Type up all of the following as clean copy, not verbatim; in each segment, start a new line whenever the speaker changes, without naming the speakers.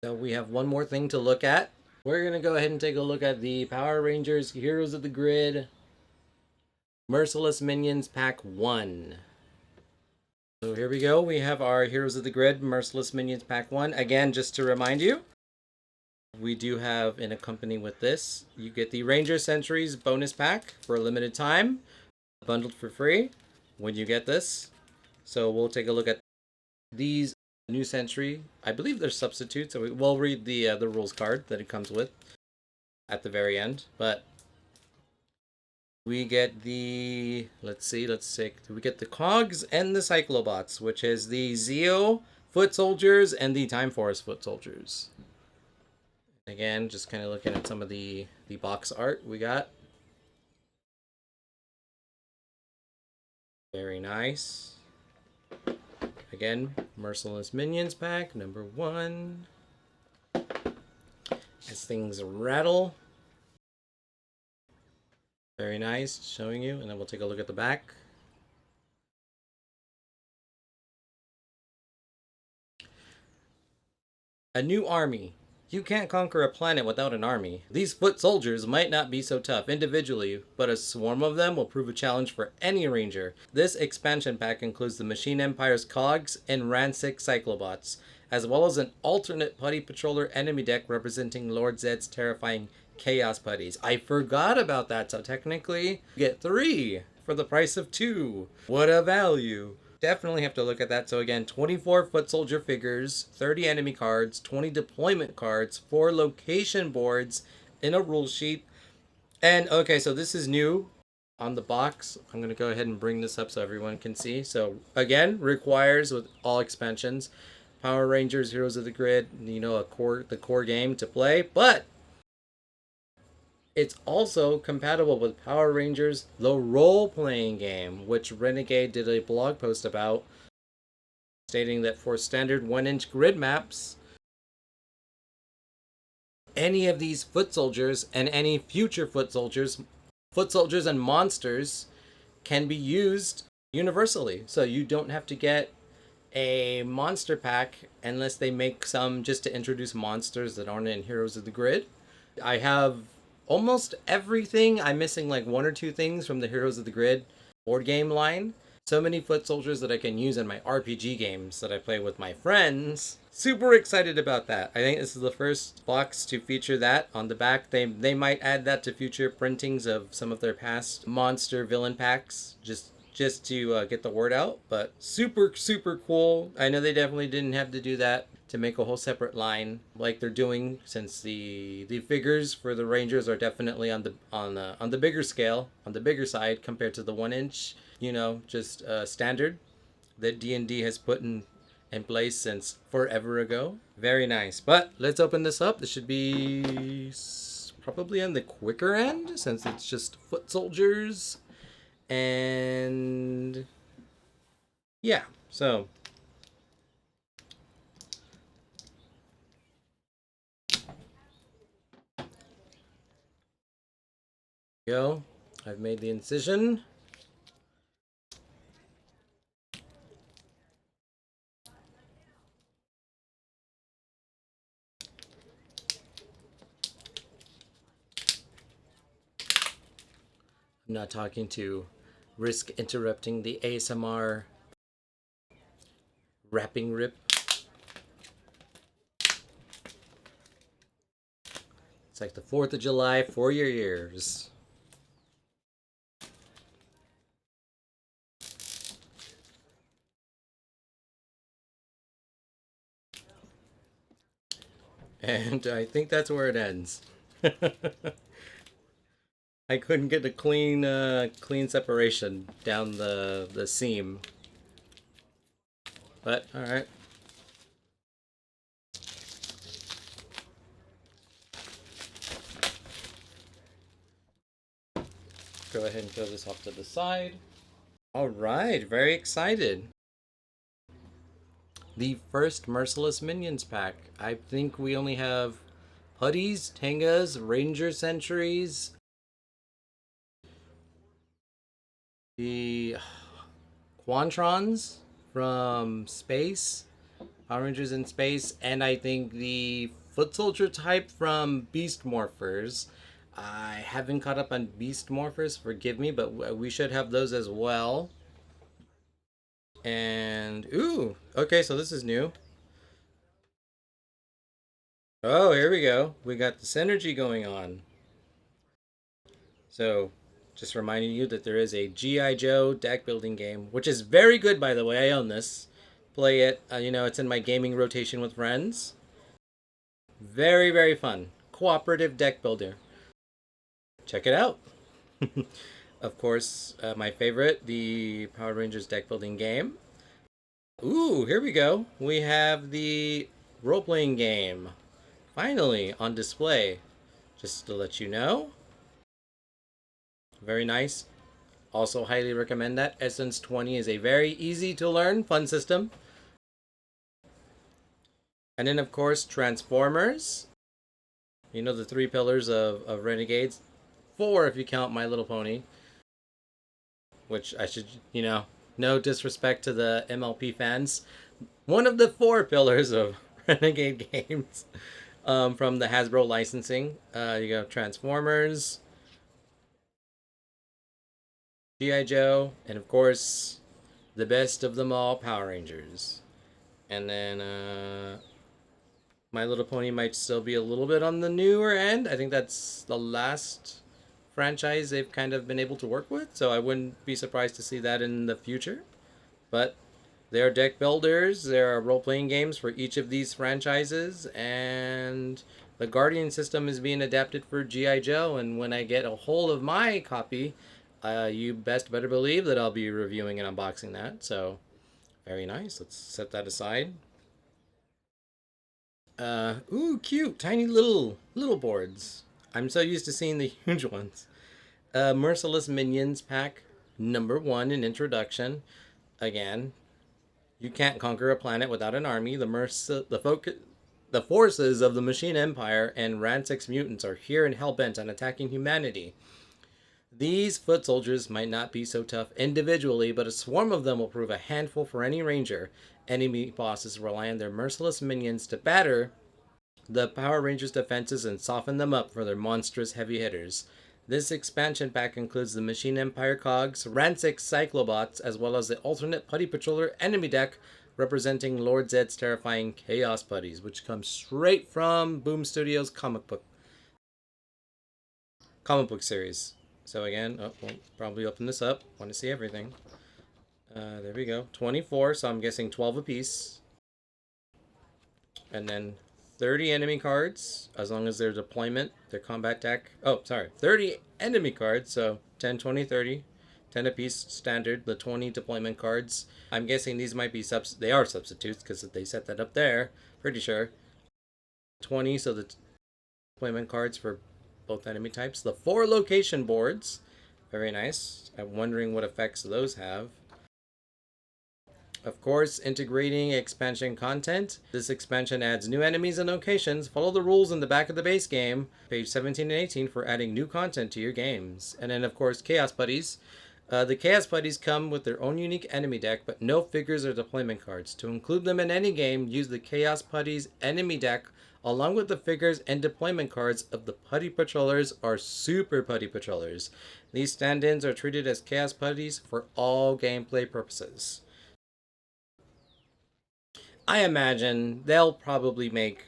So we have one more thing to look at. We're going to go ahead and take a look at the Power Rangers Heroes of the Grid Merciless Minions Pack 1. So here we go. We have our Heroes of the Grid Merciless Minions Pack 1. Again, just to remind you, we do have in accompany with this, you get the Ranger Centuries bonus pack for a limited time, bundled for free when you get this. So we'll take a look at these new century. I believe they're substitutes, so we'll read the rules card that it comes with at the very end. But we get the let's take we get the Cogs and the Cyclobots, which is the Zeo foot soldiers and the Time Force foot soldiers. Again, just kind of looking at some of the box art we got. Very nice. Again, Merciless Minions pack number 1. As things rattle. Very nice, showing you, and then we'll take a look at the back. A new army. You can't conquer a planet without an army. These foot soldiers might not be so tough individually, but a swarm of them will prove a challenge for any ranger. This expansion pack includes the Machine Empire's Cogs and Ransik Cyclobots, as well as an alternate Putty Patroller enemy deck representing Lord Zedd's terrifying Chaos Putties. I forgot about that, so technically you get 3 for the price of 2. What a value! Definitely have to look at that. So again, 24 foot soldier figures, 30 enemy cards, 20 deployment cards, 4 location boards in a rule sheet. And okay, so this is new on the box. I'm going to go ahead and bring this up so everyone can see. So again, requires with all expansions, Power Rangers Heroes of the Grid, the core game to play, but it's also compatible with Power Rangers, the role-playing game, which Renegade did a blog post about, stating that for standard 1-inch grid maps, any of these foot soldiers and any future foot soldiers and monsters can be used universally. So you don't have to get a monster pack unless they make some just to introduce monsters that aren't in Heroes of the Grid. I have almost everything. I'm missing like 1 or 2 things from the Heroes of the Grid board game line. So many foot soldiers that I can use in my RPG games that I play with my friends. Super excited about that. I think this is the first box to feature that on the back. They might add that to future printings of some of their past monster villain packs, just to get the word out. But super cool. I know they definitely didn't have to do that to make a whole separate line like they're doing, since the figures for the Rangers are definitely on the bigger scale, on the bigger side compared to the 1-inch, just standard that D&D has put in place since forever ago. Very nice. But let's open this up. This should be probably on the quicker end since it's just foot soldiers. And yeah, so go. I've made the incision. I'm not talking to risk interrupting the ASMR wrapping rip. It's like the 4th of July for your ears. And I think that's where it ends. I couldn't get a clean separation down the seam. But all right. Go ahead and throw this off to the side. All right, very excited. The first Merciless Minions pack. I think we only have Putties, Tangas, Ranger Centuries, the Quantrons from space, Power Rangers in Space, and I think the Foot Soldier type from Beast Morphers. I haven't caught up on Beast Morphers, forgive me, but we should have those as well. And, ooh, okay, so this is new. Oh, here we go. We got the synergy going on. So, just reminding you that there is a G.I. Joe deck building game, which is very good, by the way. I own this. Play it. It's in my gaming rotation with friends. Very, very fun. Cooperative deck builder. Check it out. Of course, my favorite, the Power Rangers deck building game. Ooh, here we go. We have the role playing game finally on display. Just to let you know. Very nice. Also, highly recommend that. Essence 20 is a very easy to learn, fun system. And then, of course, Transformers. You know the three pillars of Renegades. Four if you count My Little Pony. Which I should, no disrespect to the MLP fans. One of the four pillars of Renegade games from the Hasbro licensing. You got Transformers, G.I. Joe, and of course, the best of them all, Power Rangers. And then My Little Pony might still be a little bit on the newer end. I think that's the last franchise they've kind of been able to work with, so I wouldn't be surprised to see that in the future. But there are deck builders, there are role-playing games for each of these franchises, and the Guardian system is being adapted for G.I. Joe, and when I get a hold of my copy, you best better believe that I'll be reviewing and unboxing that. So, very nice. Let's set that aside. Ooh, cute, tiny little boards. I'm so used to seeing the huge ones. Merciless Minions Pack, number 1 in introduction. Again, you can't conquer a planet without an army. The forces of the Machine Empire and Ransik's mutants are here and hellbent on attacking humanity. These foot soldiers might not be so tough individually, but a swarm of them will prove a handful for any ranger. Enemy bosses rely on their merciless minions to batter the Power Rangers' defenses and soften them up for their monstrous heavy hitters. This expansion pack includes the Machine Empire Cogs, Ransik Cyclobots, as well as the alternate Putty Patroller enemy deck representing Lord Zedd's terrifying Chaos Putties, which comes straight from Boom Studios comic book series. So again, we'll probably open this up. Want to see everything. There we go. 24, so I'm guessing 12 apiece. And then 30 enemy cards, as long as their deployment, their combat deck. Oh, sorry. 30 enemy cards, so 10, 20, 30. 10 apiece standard, the 20 deployment cards. I'm guessing these might be they are substitutes because they set that up there. Pretty sure. 20, so the deployment cards for both enemy types. The 4 location boards. Very nice. I'm wondering what effects those have. Of course, integrating expansion content. This expansion adds new enemies and locations. Follow the rules in the back of the base game, page 17 and 18, for adding new content to your games. And then, of course, Chaos Putties. The Chaos Putties come with their own unique enemy deck, but no figures or deployment cards. To include them in any game, use the Chaos Putties enemy deck along with the figures and deployment cards of the Putty Patrollers or Super Putty Patrollers. These stand-ins are treated as Chaos Putties for all gameplay purposes. I imagine they'll probably make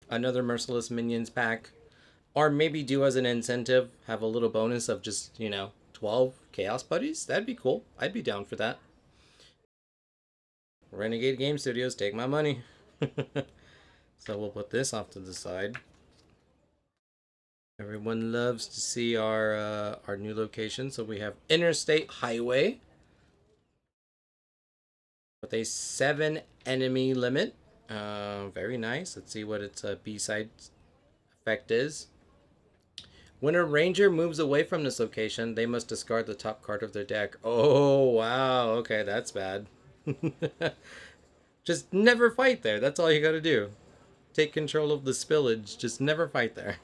another Merciless Minions pack, or maybe do as an incentive, have a little bonus of just, 12 Chaos Putties. That'd be cool. I'd be down for that. Renegade Game Studios, take my money. So we'll put this off to the side. Everyone loves to see our new location. So we have Interstate Highway with a 7 enemy limit. Very nice. Let's see what its B-side effect is. When a ranger moves away from this location, they must discard the top card of their deck. Oh, wow. Okay, that's bad. Just never fight there. That's all you gotta do. Take control of the spillage. Just never fight there.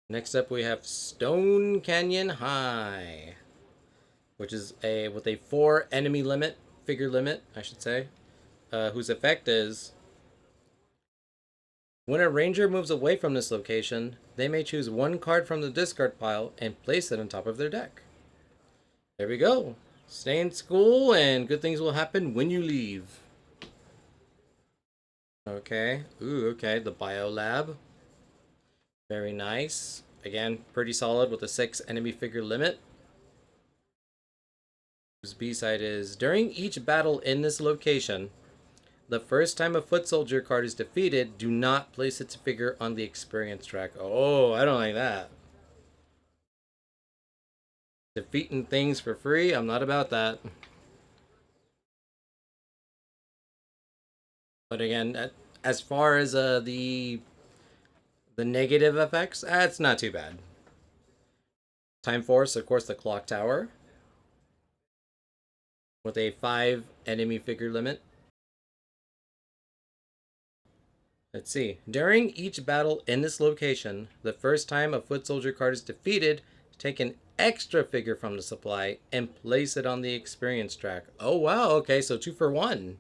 Next up we have Stone Canyon High, which is with a 4 enemy limit. figure limit, I should say, whose effect is when a ranger moves away from this location, they may choose one card from the discard pile and place it on top of their deck. There we go. Stay in school and good things will happen when you leave. Okay. Ooh, okay. The Bio Lab. Very nice. Again, pretty solid with a 6 enemy figure limit. Whose B-side is, during each battle in this location, the first time a foot soldier card is defeated, do not place its figure on the experience track. Oh, I don't like that. Defeating things for free, I'm not about that. But again, as far as the negative effects, it's not too bad. Time Force, of course, the Clock Tower with a 5 enemy figure limit. Let's see. During each battle in this location, the first time a foot soldier card is defeated, take an extra figure from the supply and place it on the experience track. Oh wow, okay, so 2 for 1.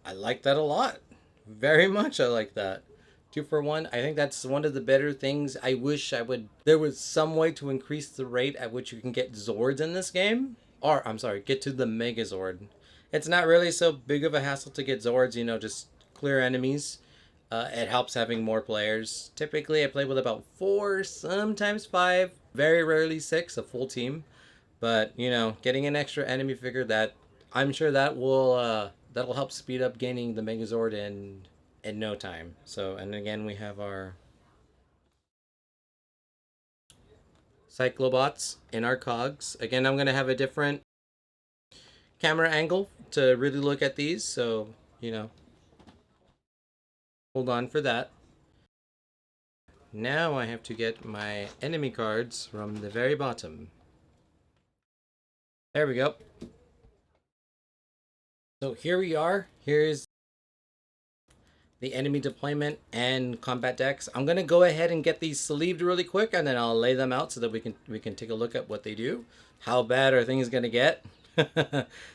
I like that a lot. Very much I like that. 2 for 1. I think that's one of the better things. I wish there was some way to increase the rate at which you can get Zords in this game. Or, I'm sorry, get to the Megazord. It's not really so big of a hassle to get Zords, just clear enemies. It helps having more players. Typically, I play with about 4, sometimes 5, very rarely 6, a full team. But, getting an extra enemy figure I'm sure that'll help speed up gaining the Megazord in no time. So, and again, we have our Cyclobots in our Cogs. Again, I'm going to have a different camera angle to really look at these. So, hold on for that. Now I have to get my enemy cards from the very bottom. There we go. So here we are. Here's the enemy deployment and combat decks. I'm gonna go ahead and get these sleeved really quick, and then I'll lay them out so that we can take a look at what they do. How bad are things gonna get?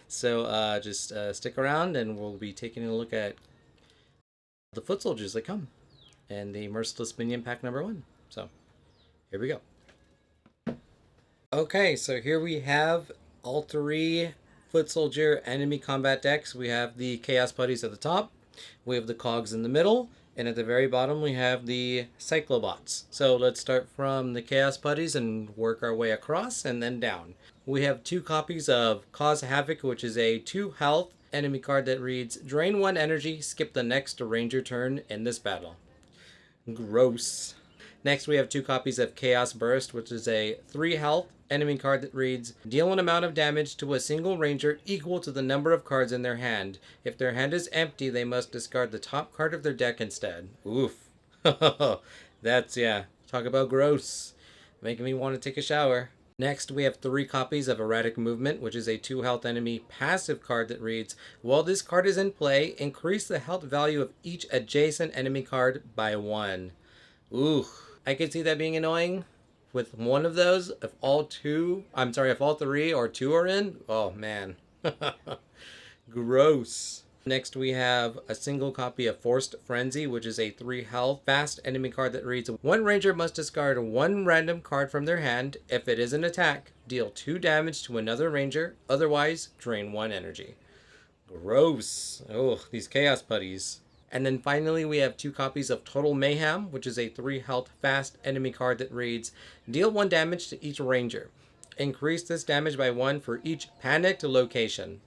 So just stick around, and we'll be taking a look at the foot soldiers that come and the Merciless Minion Pack number 1. So here we go. Okay, so here we have all 3 foot soldier enemy combat decks. We have the Chaos Putties at the top. We have the Cogs in the middle, and at the very bottom we have the Cyclobots. So let's start from the Chaos Putties and work our way across and then down. We have 2 copies of Cause Havoc, which is a 2 health enemy card that reads, drain 1 energy, skip the next ranger turn in this battle. Gross. Next we have 2 copies of Chaos Burst, which is a 3 health enemy card that reads, deal an amount of damage to a single ranger equal to the number of cards in their hand. If their hand is empty, they must discard the top card of their deck instead. Oof. That's, talk about gross. Making me want to take a shower. Next, we have 3 copies of Erratic Movement, which is a 2 health enemy passive card that reads, while this card is in play, increase the health value of each adjacent enemy card by 1. Ooh, I could see that being annoying. With one of those, if all 3 or 2 are in, oh man. Gross. Next we have a single copy of Forced Frenzy, which is a 3 health fast enemy card that reads, one ranger must discard 1 random card from their hand. If it is an attack, deal 2 damage to another ranger, otherwise drain 1 energy. Gross. Oh, these Chaos Putties. And then finally, we have 2 copies of Total Mayhem, which is a 3 health fast enemy card that reads, deal 1 damage to each ranger. Increase this damage by 1 for each panicked location.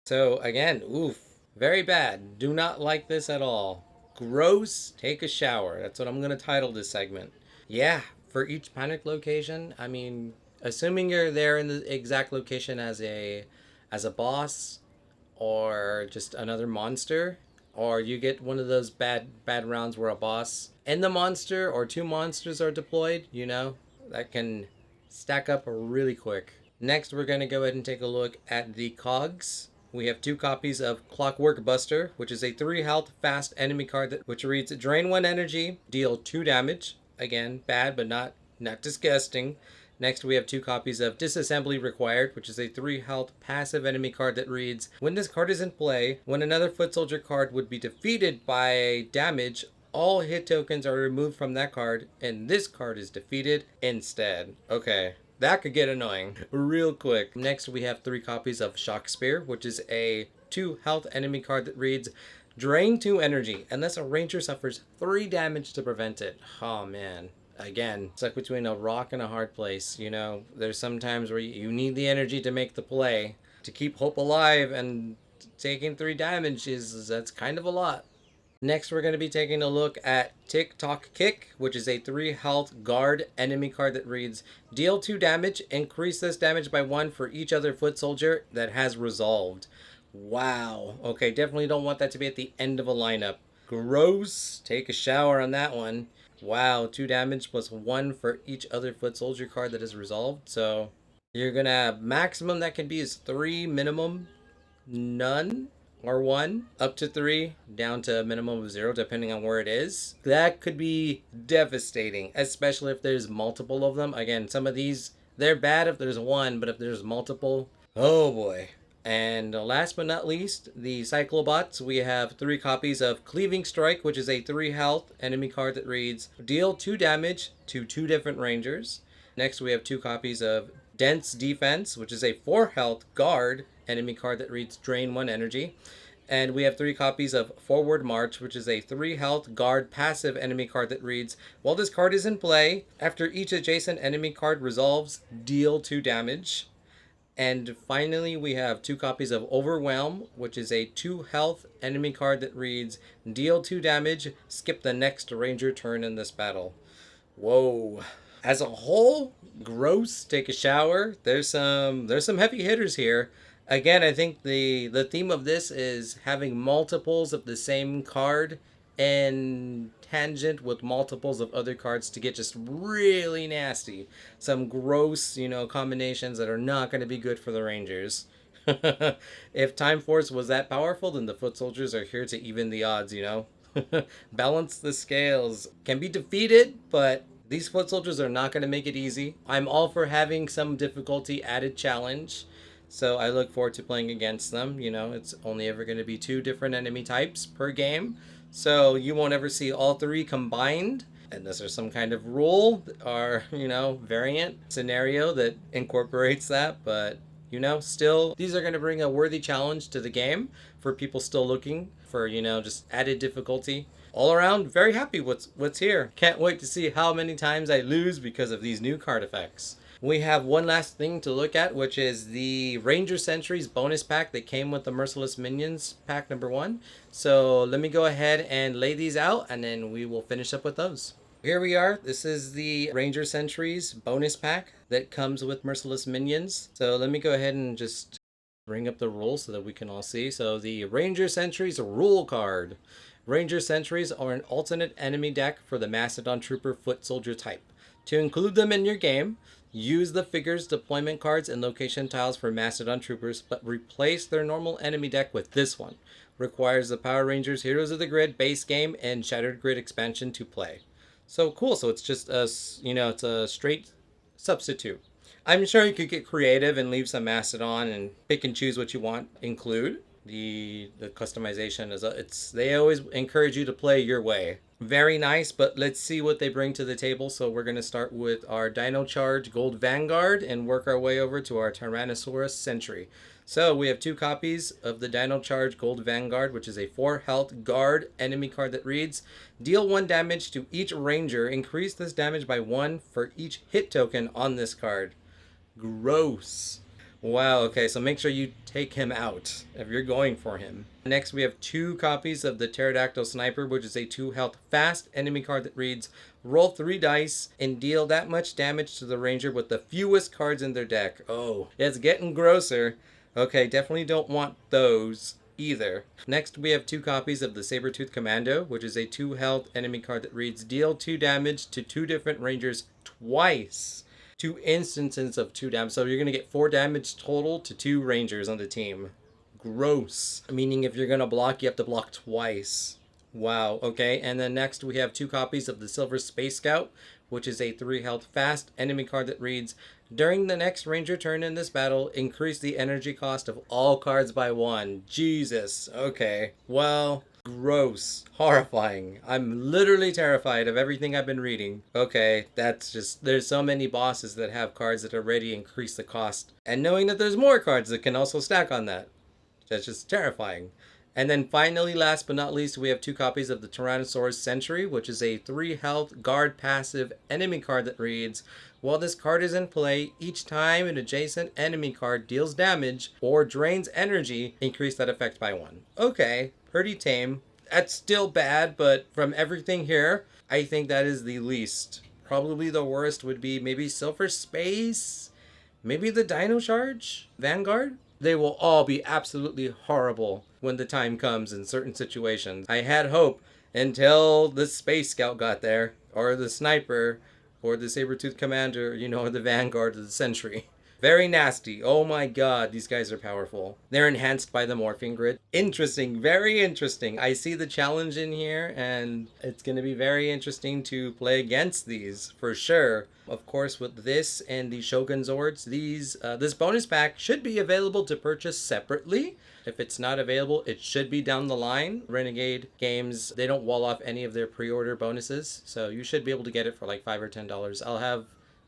So again, oof, very bad. Do not like this at all. Gross, take a shower. That's what I'm going to title this segment. Yeah, for each panicked location, I mean, assuming you're there in the exact location as a boss or just another monster, or you get one of those bad rounds where a boss and the monster or 2 monsters are deployed, that can stack up really quick. Next, we're going to go ahead and take a look at the Cogs. We have 2 copies of Clockwork Buster, which is a 3 health fast enemy card which reads, drain 1 energy, deal 2 damage. Again, bad but not disgusting. Next, we have 2 copies of Disassembly Required, which is a 3 health passive enemy card that reads, when this card is in play, when another foot soldier card would be defeated by damage, all hit tokens are removed from that card, and this card is defeated instead. Okay. That could get annoying real quick. Next, we have 3 copies of Shock Spear, which is a 2 health enemy card that reads, drain 2 energy unless a ranger suffers 3 damage to prevent it. Oh man. Again, stuck between a rock and a hard place. You know, there's some times where you need the energy to make the play, to keep hope alive, and taking 3 damage that's kind of a lot. Next, we're going to be taking a look at Tick Tock Kick, which is a 3 health guard enemy card that reads, deal 2 damage, increase this damage by 1 for each other foot soldier that has resolved. Wow. Okay, definitely don't want that to be at the end of a lineup. Gross. Take a shower on that one. Wow, 2 damage plus 1 for each other foot soldier card that is resolved. So you're going to have maximum that can be is 3, minimum none, or 1, up to 3, down to a minimum of 0, depending on where it is. That could be devastating, especially if there's multiple of them. Again, some of these, they're bad if there's 1, but if there's multiple, oh boy. And last but not least, the Cyclobots. We have 3 copies of Cleaving Strike, which is a 3 health enemy card that reads, deal 2 damage to 2 different rangers. Next, we have 2 copies of Dense Defense, which is a 4 health guard enemy card that reads, drain 1 energy. And we have 3 copies of Forward March, which is a 3 health guard passive enemy card that reads, while this card is in play, after each adjacent enemy card resolves, deal 2 damage. And finally, we have 2 copies of Overwhelm, which is a 2 health enemy card that reads, deal 2 damage, skip the next ranger turn in this battle. Whoa. As a whole, gross. Take a shower. There's some heavy hitters here. Again, I think the theme of this is having multiples of the same card and tangent with multiples of other cards to get just really nasty. Some gross, combinations that are not going to be good for the Rangers. If Time Force was that powerful, then the foot soldiers are here to even the odds, Balance the scales. Can be defeated, but these foot soldiers are not going to make it easy. I'm all for having some difficulty added challenge. So I look forward to playing against them. It's only ever going to be 2 different enemy types per game. So you won't ever see all 3 combined unless there's some kind of rule or, variant scenario that incorporates that. But, still, these are going to bring a worthy challenge to the game for people still looking for, just added difficulty. All around, very happy with what's here. Can't wait to see how many times I lose because of these new card effects. We have one last thing to look at, which is the Ranger Sentries bonus pack that came with the Merciless Minions pack number 1. So let me go ahead and lay these out, and then we will finish up with those. Here we are. This is the Ranger Sentries bonus pack that comes with Merciless Minions. So let me go ahead and just bring up the rules so that we can all see. So the Ranger Sentries rule card. Ranger Sentries are an alternate enemy deck for the Mastodon Trooper Foot Soldier type. To include them in your game, use the figures, deployment cards, and location tiles for Mastodon Troopers, but replace their normal enemy deck with this one. Requires the Power Rangers Heroes of the Grid base game and Shattered Grid expansion to play. So cool. So it's just it's a straight substitute. I'm sure you could get creative and leave some Mastodon and pick and choose what you want. Include the customization they always encourage you to play your way. Very nice, but let's see what they bring to the table. So we're going to start with our Dino Charge Gold Vanguard and work our way over to our Tyrannosaurus Sentry. So we have 2 copies of the Dino Charge Gold Vanguard, which is a 4 health guard enemy card that reads, deal 1 damage to each ranger, increase this damage by 1 for each hit token on this card. Gross. Wow, okay, so make sure you take him out if you're going for him. Next, we have 2 copies of the Pterodactyl Sniper, which is a 2 health fast enemy card that reads, roll 3 dice and deal that much damage to the ranger with the fewest cards in their deck. Oh, it's getting grosser. Okay, definitely don't want those either. Next, we have 2 copies of the Sabertooth Commando, which is a 2 health enemy card that reads, deal 2 damage to 2 different rangers twice. 2 instances of 2 damage. So you're going to get 4 damage total to 2 rangers on the team. Gross. Meaning if you're going to block, you have to block twice. Wow. Okay. And then next we have 2 copies of the Silver Space Scout, which is a 3 health fast enemy card that reads, during the next ranger turn in this battle, increase the energy cost of all cards by 1. Jesus. Okay. Well, gross. Horrifying. I'm literally terrified of everything I've been reading. Okay, that's just... There's so many bosses that have cards that already increase the cost. And knowing that there's more cards that can also stack on that. That's just terrifying. And then finally, last but not least, we have 2 copies of the Tyrannosaurus Sentry, which is a 3 health guard passive enemy card that reads, while this card is in play, each time an adjacent enemy card deals damage or drains energy, increase that effect by 1. Okay, pretty tame. That's still bad, but from everything here, I think that is the least. Probably the worst would be maybe Silver Space, maybe the Dino Charge, Vanguard. They will all be absolutely horrible when the time comes in certain situations. I had hope until the Space Scout got there, or the Sniper, or the Saber-Tooth Commander, or the Vanguard or the Sentry. Very nasty. Oh my god, these guys are powerful. They're enhanced by the morphing grid. Interesting, very interesting. I see the challenge in here, and it's going to be very interesting to play against these, for sure. Of course, with this and the Shogun Zords, this bonus pack should be available to purchase separately. If it's not available, it should be down the line. Renegade Games, they don't wall off any of their pre-order bonuses, so you should be able to get it for like $5 or $10. I'll have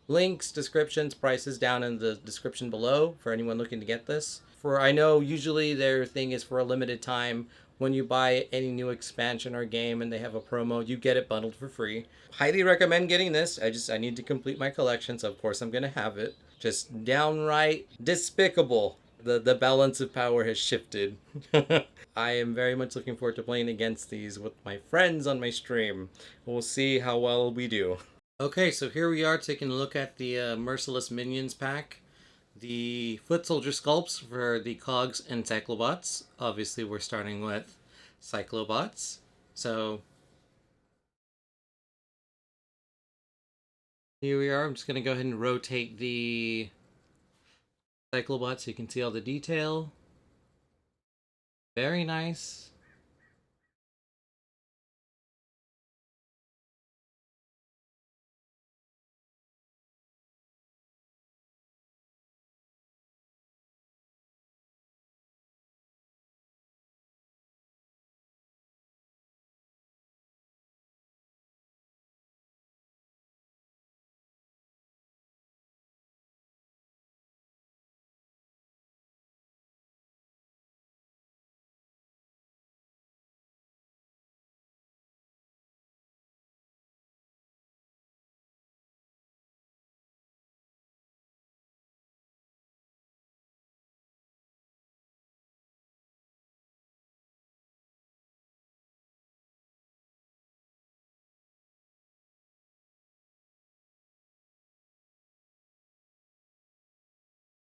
links, descriptions, prices down in the description below for anyone looking to get this. I know usually their thing is for a limited time. When you buy any new expansion or game and they have a promo, you get it bundled for free. Highly recommend getting this. I need to complete my collection, so of course I'm going to have it. Just downright despicable. The balance of power has shifted. I am very much looking forward to playing against these with my friends on my stream. We'll see how well we do. Okay, so here we are taking a look at the Merciless Minions Pack. The Foot Soldier sculpts for the Cogs and Cyclobots. Obviously, we're starting with Cyclobots. So here we are. I'm just going to go ahead and rotate the Cyclobots so you can see all the detail. Very nice.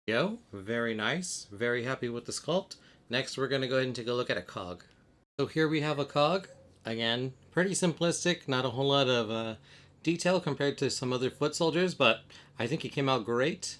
Go. Very nice. Very happy with the sculpt. Next, we're going to go ahead and take a look at a cog. So here we have a cog. Again, pretty simplistic. Not a whole lot of detail compared to some other foot soldiers, but I think it came out great.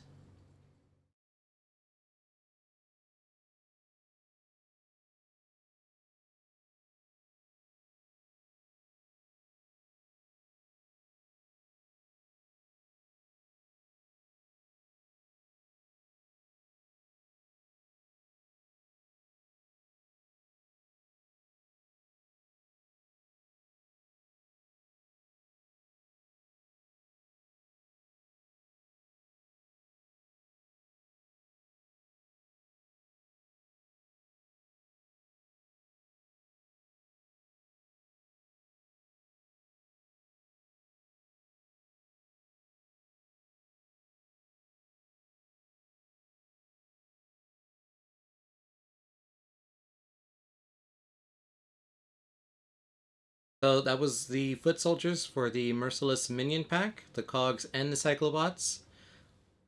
So that was the foot soldiers for the Merciless Minion Pack, the Cogs and the Cyclobots.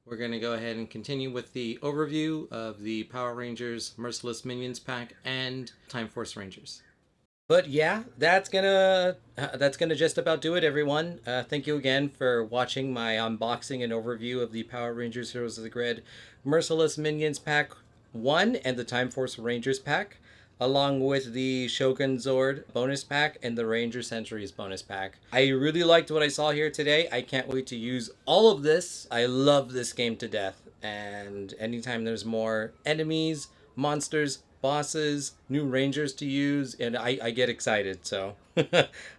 We're going to go ahead and continue with the overview of the Power Rangers Merciless Minions Pack and Time Force Rangers. But yeah, that's gonna just about do it, everyone. Thank you again for watching my unboxing and overview of the Power Rangers Heroes of the Grid Merciless Minions Pack 1 and the Time Force Rangers Pack. along with the Shogun Zord bonus pack and the Ranger Centuries bonus pack. I really liked what I saw here today. I can't wait to use all of this. I love this game to death, and anytime there's more enemies, monsters, bosses, new rangers to use, and I get excited. So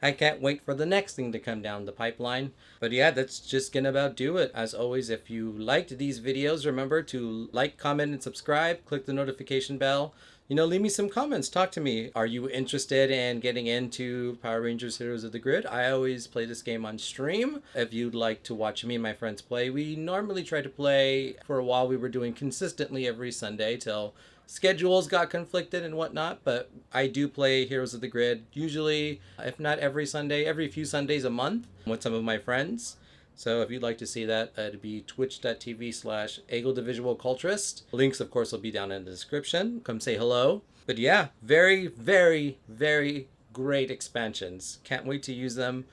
I can't wait for the next thing to come down the pipeline. But yeah, that's just gonna about do it. As always, if you liked these videos, remember to like, comment, and subscribe. Click the notification bell. Leave me some comments. Talk to me. Are you interested in getting into Power Rangers Heroes of the Grid? I always play this game on stream. If you'd like to watch me and my friends play, we normally try to play. For a while, we were doing consistently every Sunday till schedules got conflicted and whatnot, but I do play Heroes of the Grid usually, if not every Sunday, every few Sundays a month with some of my friends. So if you'd like to see that, it'd be twitch.tv/Eggo the Visual Culturist. Links, of course, will be down in the description. Come say hello. But yeah, very, very, very great expansions. Can't wait to use them.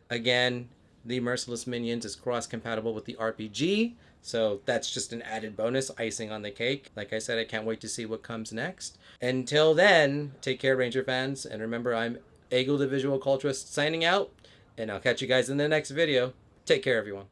Again, the Merciless Minions is cross-compatible with the RPG. So that's just an added bonus, icing on the cake. Like I said, I can't wait to see what comes next. Until then, take care, Ranger fans. And remember, I'm Eggo the Visual Culturist signing out. And I'll catch you guys in the next video. Take care, everyone.